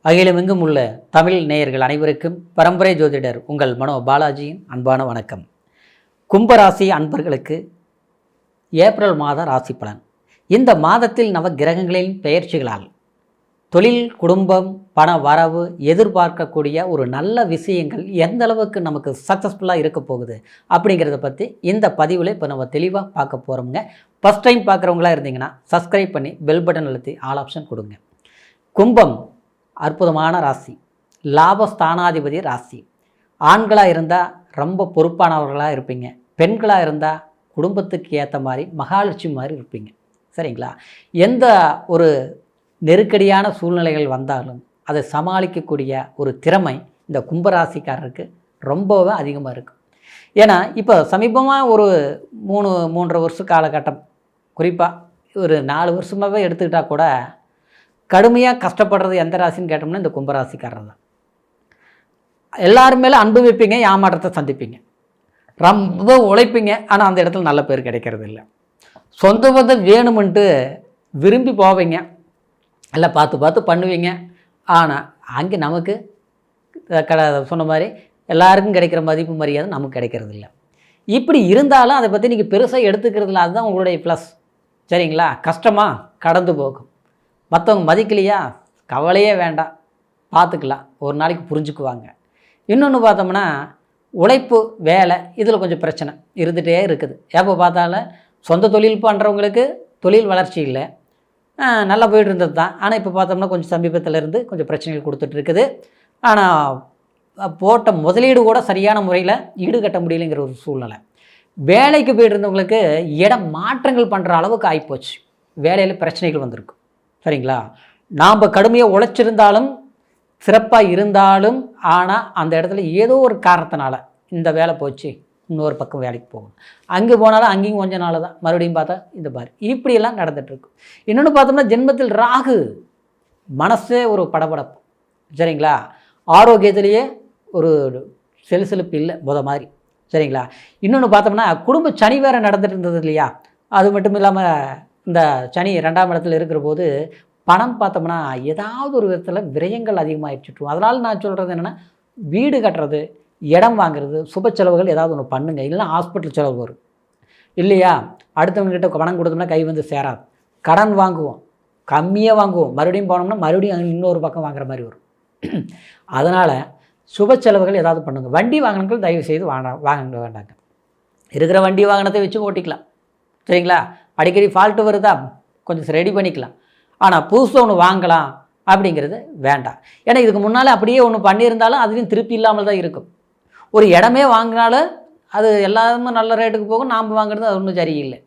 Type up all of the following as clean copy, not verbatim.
அகிலமெங்கும் உள்ள தமிழ் நேயர்கள் அனைவருக்கும் பரம்பரை ஜோதிடர் உங்கள் மனோ பாலாஜியின் அன்பான வணக்கம். கும்பராசி அன்பர்களுக்கு ஏப்ரல் மாத ராசி பலன். இந்த மாதத்தில் நவ கிரகங்களின் பெயர்ச்சிகளால் தொழில், குடும்பம், பண வரவு, எதிர்பார்க்கக்கூடிய ஒரு நல்ல விஷயங்கள் எந்த அளவுக்கு நமக்கு சக்ஸஸ்ஃபுல்லாக இருக்க போகுது அப்படிங்கிறத பற்றி இந்த பதிவில் இப்போ நம்ம தெளிவாக பார்க்க போகிறோம்ங்க. ஃபஸ்ட் டைம் பார்க்குறவங்களா இருந்தீங்கன்னா சப்ஸ்கிரைப் பண்ணி பெல் பட்டன் அழுத்தி ஆல் ஆப்ஷன் கொடுங்க. கும்பம் அற்புதமான ராசி, லாபஸ்தானாதிபதி ராசி. ஆண்களாக இருந்தால் ரொம்ப பொறுப்பானவர்களாக இருப்பீங்க, பெண்களாக இருந்தால் குடும்பத்துக்கு ஏற்ற மாதிரி மகாலட்சுமி மாதிரி இருப்பீங்க. சரிங்களா? எந்த ஒரு நெருக்கடியான சூழ்நிலைகள் வந்தாலும் அதை சமாளிக்கக்கூடிய ஒரு திறமை இந்த கும்பராசிக்காரருக்கு ரொம்பவே அதிகமாக இருக்கும். ஏன்னா இப்போ சமீபமாக ஒரு 3.5 வருஷ காலகட்டம், குறிப்பாக ஒரு 4 வருஷமாகவே எடுத்துக்கிட்டால் கூட கடுமையாக கஷ்டப்படுறது எந்த ராசின்னு கேட்டோம்னா இந்த கும்பராசிக்காரர் தான். எல்லாரும் மேலே அன்பு வைப்பீங்க, ஏமாற்றத்தை சந்திப்பீங்க, ரொம்ப உழைப்பீங்க, ஆனால் அந்த இடத்துல நல்ல பேர் கிடைக்கிறது இல்லை. சொந்த பந்தம் வேணுமென்ட்டு விரும்பி போவீங்க, எல்லாம் பார்த்து பார்த்து பண்ணுவீங்க, ஆனால் அங்கே நமக்கு சொன்ன மாதிரி எல்லாருக்கும் கிடைக்கிற மதிப்பு மரியாதை நமக்கு கிடைக்கிறது இல்லை. இப்படி இருந்தாலும் அதை பற்றி நீங்கள் பெருசாக எடுத்துக்கிறது இல்லை. அதுதான் உங்களுடைய ப்ளஸ். சரிங்களா? கஷ்டமாக கடந்து போகும். மற்றவங்க மதிக்கலையா, கவலையே வேண்டாம், பார்த்துக்கலாம், ஒரு நாளைக்கு புரிஞ்சுக்குவாங்க. இன்னொன்று பார்த்தோம்னா உழைப்பு, வேலை, இதில் கொஞ்சம் பிரச்சனை இருந்துகிட்டே இருக்குது. எப்போ பார்த்தாலும் சொந்த தொழில் பண்ணுறவங்களுக்கு தொழில் வளர்ச்சி இல்லை, நல்லா போய்ட்டு இருந்தது தான். ஆனால் இப்போ பார்த்தோம்னா கொஞ்சம் சமீபத்தில் இருந்து கொஞ்சம் பிரச்சனைகள் கொடுத்துட்டு இருக்குது. ஆனால் போட்ட முதலீடு கூட சரியான முறையில் ஈடுகட்ட முடியலைங்கிற ஒரு சூழ்நிலை. வேலைக்கு போய்ட்டு இருந்தவங்களுக்கு இடம் மாற்றங்கள் பண்ணுற அளவுக்கு ஆகிப்போச்சு. வேலையில் பிரச்சனைகள் வந்திருக்கு. சரிங்களா? நாம் கடுமையாக உழைச்சிருந்தாலும் சிறப்பாக இருந்தாலும், ஆனால் அந்த இடத்துல ஏதோ ஒரு காரணத்தினால இந்த வேலை போச்சு, இன்னொரு பக்கம் வேலைக்கு போகணும், அங்கே போனாலும் அங்கேயும் கொஞ்ச நாள் தான், மறுபடியும் பார்த்தா இந்த மாதிரி இப்படியெல்லாம் நடந்துகிட்ருக்கு. இன்னொன்று பார்த்தோம்னா ஜென்மத்தில் ராகு, மனசே ஒரு படபடப்பு. சரிங்களா? ஆரோக்கியத்திலேயே ஒரு செலுசெலுப்பு இல்லை முத மாதிரி. சரிங்களா? இன்னொன்று பார்த்தோம்னா குடும்ப சனி வேறு நடந்துட்டு இருந்தது இல்லையா? அது மட்டும் இல்லாமல் இந்த சனி 2ஆம் இடத்துல இருக்கிற போது பணம் பார்த்தோம்னா ஏதாவது ஒரு விதத்தில் விரயங்கள் அதிகமாகிடுச்சுட்ரும். அதனால் நான் சொல்கிறது என்னென்னா, வீடு கட்டுறது, இடம் வாங்குறது, சுப செலவுகள் ஏதாவது ஒன்று பண்ணுங்க. இல்லைன்னா ஹாஸ்பிட்டல் செலவு வரும் இல்லையா? அடுத்தவங்ககிட்ட பணம் கொடுத்தோம்னா கை வந்து சேராது. கடன் வாங்குவோம், கம்மியாக வாங்குவோம், மறுபடியும் போனோம்னா மறுபடியும் இன்னொரு பக்கம் வாங்குற மாதிரி வரும். அதனால் சுப செலவுகள் ஏதாவது பண்ணுங்க. வண்டி வாகனங்கள் தயவு செய்து வாங்க வேண்டாங்க. இருக்கிற வண்டி வாகனத்தை வச்சு ஓட்டிக்கலாம். சரிங்களா? அடிக்கடி ஃபால்ட்டு வருதா, கொஞ்சம் ரெடி பண்ணிக்கலாம். ஆனால் புதுசாக ஒன்று வாங்கலாம் அப்படிங்கிறது வேண்டாம். ஏன்னா இதுக்கு முன்னால் அப்படியே ஒன்று பண்ணியிருந்தாலும் அதுலேயும் திருப்தி இல்லாமல் தான் இருக்கும். ஒரு இடமே வாங்கினாலும் அது எல்லாருமே நல்ல ரேட்டுக்கு போகும், நாம் வாங்குறது அது ஒன்றும் சரியில்லை.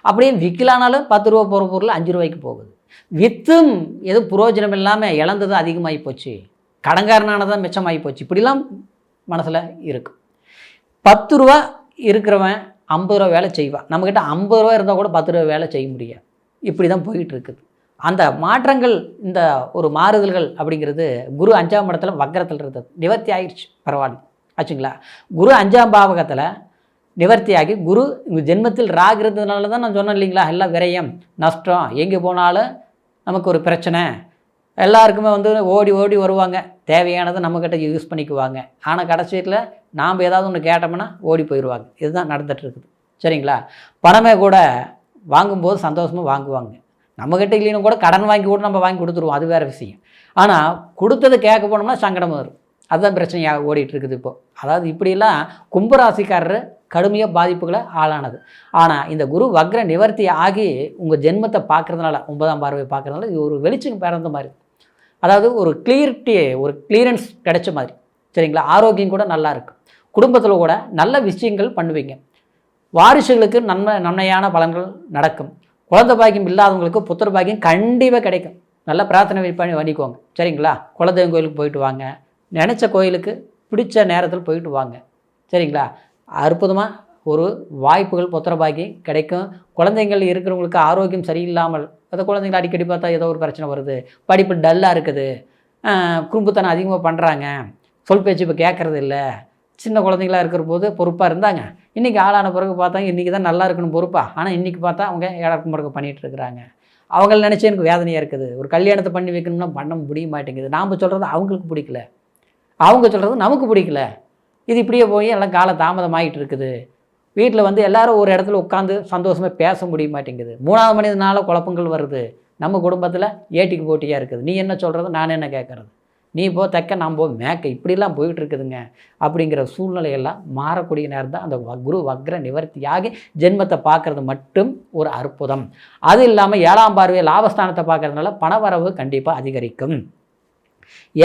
அப்படியே விற்கலானாலும் 10 ரூபா போகிற பொருள் 5 ரூபாய்க்கு போகுது. விற்றும் எதுவும் புரோஜனம் இல்லாமல் இழந்தது அதிகமாகி போச்சு, கடன்காரனானதான் மிச்சமாகி போச்சு. இப்படிலாம் மனசில் இருக்கும். 10 ரூபா இருக்கிறவன் 50 ரூபா வேலை செய்வான். நம்மக்கிட்ட 50 ரூபா இருந்தால் கூட 10 ரூபா வேலை செய்ய முடியாது. இப்படி தான் போயிட்டு இருக்குது. அந்த மாற்றங்கள், இந்த ஒரு மாறுதல்கள் அப்படிங்கிறது குரு 5ஆம் இடத்துல வக்கரத்தில் இருந்தது, நிவர்த்தி ஆகிடுச்சு. பரவாயில்ல ஆச்சுங்களா? குரு 5ஆம் பாவகத்தில் நிவர்த்தி ஆகி, குரு இங்கே ஜென்மத்தில் ராகு இருந்ததுனால தான் நான் சொன்னேன் இல்லைங்களா, எல்லாம் விரயம், நஷ்டம், எங்கே போனாலும் நமக்கு ஒரு பிரச்சனை. எல்லாருக்குமே வந்து ஓடி ஓடி வருவாங்க, தேவையானதை நம்மக்கிட்ட யூஸ் பண்ணிக்குவாங்க. ஆனால் கடைசியில் நாம் ஏதாவது ஒன்று கேட்டோம்னா ஓடி போயிடுவாங்க. இதுதான் நடந்துகிட்ருக்குது. சரிங்களா? பணமே கூட வாங்கும்போது சந்தோஷமாக வாங்குவாங்க, நம்மக்கிட்ட இல்லைன்னு கூட கடன் வாங்கி கூட நம்ம வாங்கி கொடுத்துருவோம், அது வேறு விஷயம். ஆனால் கொடுத்தது கேட்க போனோம்னா சங்கடம் வரும். அதுதான் பிரச்சனையாக ஓடிட்டுருக்குது இப்போது. அதாவது இப்படியெல்லாம் கும்பராசிக்காரர் கடுமையாக பாதிப்புகளை ஆளானது. ஆனால் இந்த குரு வக்ர நிவர்த்தி ஆகி உங்கள் ஜென்மத்தை பார்க்குறதுனால, 9ஆம் பார்வை பார்க்குறதுனால இது ஒரு வெளிச்சம் பிறந்த மாதிரி, அதாவது ஒரு கிளியரிட்டி, ஒரு கிளியரன்ஸ் கிடைச்ச மாதிரி. சரிங்களா? ஆரோக்கியம் கூட நல்லா இருக்கும். குடும்பத்தில் கூட நல்ல விஷயங்கள் பண்ணுவீங்க. வாரிசுகளுக்கு நன்மையான பலன்கள் நடக்கும். குழந்தை பாக்கியம் இல்லாதவங்களுக்கு புத்திர பாக்கியம் கண்டிப்பாக கிடைக்கும். நல்லா பிரார்த்தனை பண்ணி பண்ணிக்கோங்க. சரிங்களா? குலதெய்வம் கோயிலுக்கு போயிட்டு வாங்க, நினச்ச கோயிலுக்கு பிடிச்ச நேரத்தில் போயிட்டு வாங்க. சரிங்களா? அற்புதமாக ஒரு வாய்ப்புகள், புத்திர பாக்கியம் கிடைக்கும். குழந்தைங்கள் இருக்கிறவங்களுக்கு ஆரோக்கியம் சரியில்லாமல், அந்த குழந்தைங்களை அடிக்கடி பார்த்தா ஏதோ ஒரு பிரச்சனை வருது, படிப்பு டல்லாக இருக்குது, குறும்புத்தனம் அதிகமாக பண்ணுறாங்க, சொல் பேச்சு இப்போ கேட்குறது இல்லை, சின்ன குழந்தைங்களாக இருக்கிற போது பொறுப்பாக இருந்தாங்க, இன்றைக்கி ஆளான பிறகு பார்த்தாங்க இன்றைக்கி தான் நல்லா இருக்கணும் பொறுப்பாக, ஆனால் இன்றைக்கி பார்த்தா அவங்க ஏழாக்கும் முறக்க பண்ணிகிட்டு இருக்கிறாங்க. அவங்கள நினச்சி எனக்கு வேதனையாக இருக்குது. ஒரு கல்யாணத்தை பண்ணி வைக்கணும்னா பண்ண முடிய மாட்டேங்குது. நாம் சொல்கிறது அவங்களுக்கு பிடிக்கல, அவங்க சொல்கிறது நமக்கு பிடிக்கல. இது இப்படியே போய் எல்லாம் கால தாமதமாகிட்டு இருக்குது. வீட்டில் வந்து எல்லோரும் ஒரு இடத்துல உட்காந்து சந்தோஷமாக பேச முடிய மாட்டேங்குது. 3ஆவது மனிதனால குழப்பங்கள் வருது. நம்ம குடும்பத்தில் ஏட்டிக்கு போட்டியாக இருக்குது. நீ என்ன சொல்கிறது, நான் என்ன கேட்குறது, நீ போ தெக்க நான் போ மேக்க, இப்படிலாம் போயிட்டு இருக்குதுங்க. அப்படிங்கிற சூழ்நிலையெல்லாம் மாறக்கூடிய நேரம் தான் அந்த குரு வக்ர நிவர்த்தியாகி ஜென்மத்தை பார்க்குறது மட்டும் ஒரு அற்புதம். அது இல்லாமல் 7ஆம் பார்வை லாபஸ்தானத்தை பார்க்கறதுனால பணவரவு கண்டிப்பாக அதிகரிக்கும்.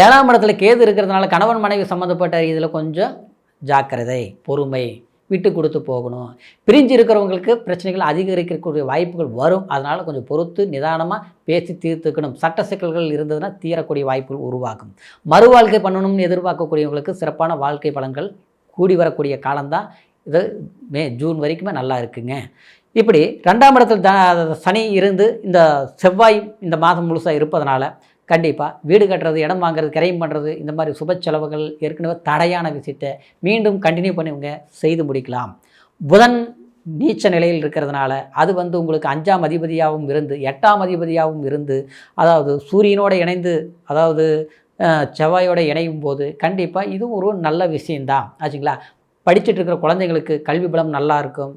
7ஆம் இடத்துல கேது இருக்கிறதுனால கணவன் மனைவி சம்மந்தப்பட்ட இதில் கொஞ்சம் ஜாக்கிரதை, பொறுமை, விட்டு கொடுத்து போகணும். பிரிஞ்சு இருக்கிறவங்களுக்கு பிரச்சனைகள் அதிகரிக்கக்கூடிய வாய்ப்புகள் வரும். அதனால் கொஞ்சம் பொறுத்து நிதானமாக பேசி தீர்த்துக்கணும். சட்ட சிக்கல்கள் இருந்ததுன்னா தீரக்கூடிய வாய்ப்புகள் உருவாகும். மறு வாழ்க்கை பண்ணணும்னு எதிர்பார்க்கக்கூடியவங்களுக்கு சிறப்பான வாழ்க்கை பலன்கள் கூடி வரக்கூடிய காலம்தான் இது. ஜூன் வரைக்குமே நல்லா இருக்குங்க. இப்படி 2ஆம் இடத்துல சனி இருந்து இந்த செவ்வாய் இந்த மாதம் முழுசாக இருப்பதனால கண்டிப்பாக வீடு கட்டுறது, இடம் வாங்குறது, கிரையம் பண்ணுறது, இந்த மாதிரி சுப செலவுகள் ஏற்கனவே தடையான விஷயத்தை மீண்டும் கண்டினியூ பண்ணிவங்க செய்து முடிக்கலாம். புதன் நீச்ச நிலையில் இருக்கிறதுனால அது வந்து உங்களுக்கு 5ஆம் அதிபதியாகவும் இருந்து 8ஆம் அதிபதியாகவும் இருந்து, அதாவது சூரியனோடு இணைந்து, அதாவது செவ்வாயோடு இணையும் போது கண்டிப்பாக இதுவும் ஒரு நல்ல விஷயந்தான் ஆச்சுங்களா. படிச்சுட்டு இருக்கிற குழந்தைங்களுக்கு கல்வி பலம் நல்லா இருக்கும்.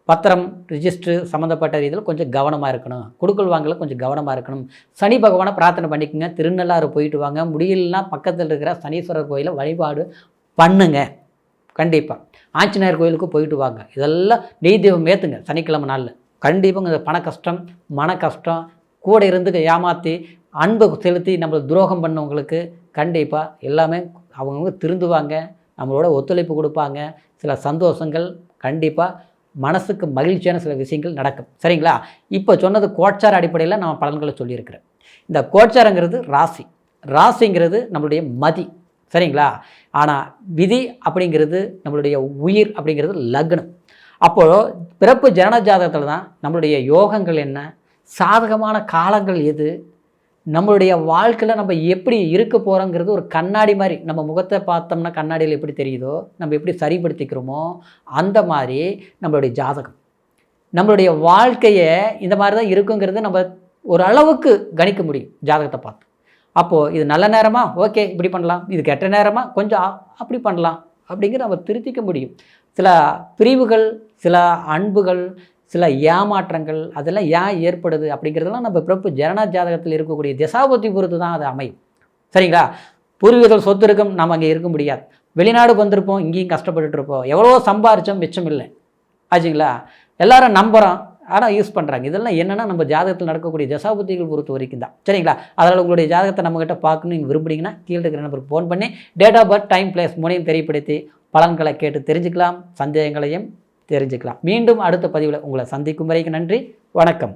பத்திரம், ரிஜிஸ்ட்ரு சம்மந்தப்பட்ட இதில் கொஞ்சம் கவனமாக இருக்கணும். கொடுக்கல் வாங்கல கொஞ்சம் கவனமாக இருக்கணும். சனி பகவானை பிரார்த்தனை பண்ணிக்கோங்க. திருநள்ளாறு போயிட்டு வாங்க. முடியலன்னா பக்கத்தில் இருக்கிற சனீஸ்வரர் கோயிலை வழிபாடு பண்ணுங்க. கண்டிப்பாக ஆஞ்சநேயர் கோயிலுக்கு போயிட்டு வாங்க. இதெல்லாம் நெய் தீபம் ஏற்றுங்க சனிக்கிழமை நாளில். கண்டிப்பாக இந்த பண கஷ்டம், மன கஷ்டம், கூட இருந்து ஏமாற்றி அன்பை செலுத்தி நம்மளை துரோகம் பண்ணவங்களுக்கு கண்டிப்பாக எல்லாமே அவங்கவுங்க திருந்துவாங்க. நம்மளோட ஒத்துழைப்பு கொடுப்பாங்க. சில சந்தோஷங்கள் கண்டிப்பாக மனசுக்கு மகிழ்ச்சியான சில விஷயங்கள் நடக்கும். சரிங்களா. இப்போ சொன்னது கோட்சார அடிப்படையில் நான் பலன்களை சொல்லியிருக்கிறேன். இந்த கோட்சாரங்கிறது ராசி, ராசிங்கிறது நம்மளுடைய மதி. சரிங்களா. ஆனால் விதி அப்படிங்கிறது நம்மளுடைய உயிர், அப்படிங்கிறது லக்னம். அப்போது பிறப்பு ஜனன ஜாதகத்தில் தான் நம்மளுடைய யோகங்கள் என்ன, சாதகமான காலங்கள் எது, நம்மளுடைய வாழ்க்கையில் நம்ம எப்படி இருக்க போகிறோங்கிறது ஒரு கண்ணாடி மாதிரி. நம்ம முகத்தை பார்த்தோம்னா கண்ணாடியில் எப்படி தெரியுதோ, நம்ம எப்படி சரிப்படுத்திக்கிறோமோ அந்த மாதிரி நம்மளுடைய ஜாதகம், நம்மளுடைய வாழ்க்கையை இந்த மாதிரி தான் இருக்குங்கிறது நம்ம ஒரு அளவுக்கு கணிக்க முடியும் ஜாதகத்தை பார்த்து. அப்போது இது நல்ல நேரமா, ஓகே இப்படி பண்ணலாம், இது கெட்ட நேரமா, கொஞ்சம் அப்படி பண்ணலாம் அப்படிங்கிற நம்ம திருத்திக்க முடியும். சில பிரிவுகள், சில அன்புகள், சில ஏமாற்றங்கள் அதெல்லாம் ஏன் ஏற்படுது அப்படிங்கிறதெல்லாம் நம்ம பிறப்பு ஜனன ஜாதகத்தில் இருக்கக்கூடிய திசாபுத்தி பொறுத்து தான் அது அமையும். சரிங்களா. பூர்வீகத்தில் சொத்து இருக்கும், நம்ம அங்கே இருக்க முடியாது. வெளிநாடு வந்திருப்போம், இங்கேயும் கஷ்டப்பட்டுட்டு இருப்போம், எவ்வளோ சம்பாரித்தோம் மிச்சம் இல்லை ஆச்சுங்களா. எல்லாரும் நம்புகிறோம், ஆனால் யூஸ் பண்ணுறாங்க. இதெல்லாம் என்னென்னா நம்ம ஜாதகத்தில் நடக்கக்கூடிய தசாபுத்திகள் பொறுத்த வரைக்கும் தான். சரிங்களா. அதனால் உங்களுடைய ஜாதகத்தை நம்மகிட்ட பார்க்கணும் நீங்கள் விரும்புனீங்கன்னா கீழே இருக்கிற நம்பருக்கு ஃபோன் பண்ணி date of birth, time, place மூணையும் தெரியப்படுத்தி பலன்களை கேட்டு தெரிஞ்சுக்கலாம், சந்தேகங்களையும் தெரிஞ்சுக்கலாம். மீண்டும் அடுத்த பதிவில் உங்களை சந்திக்கும் வரைக்கும் நன்றி, வணக்கம்.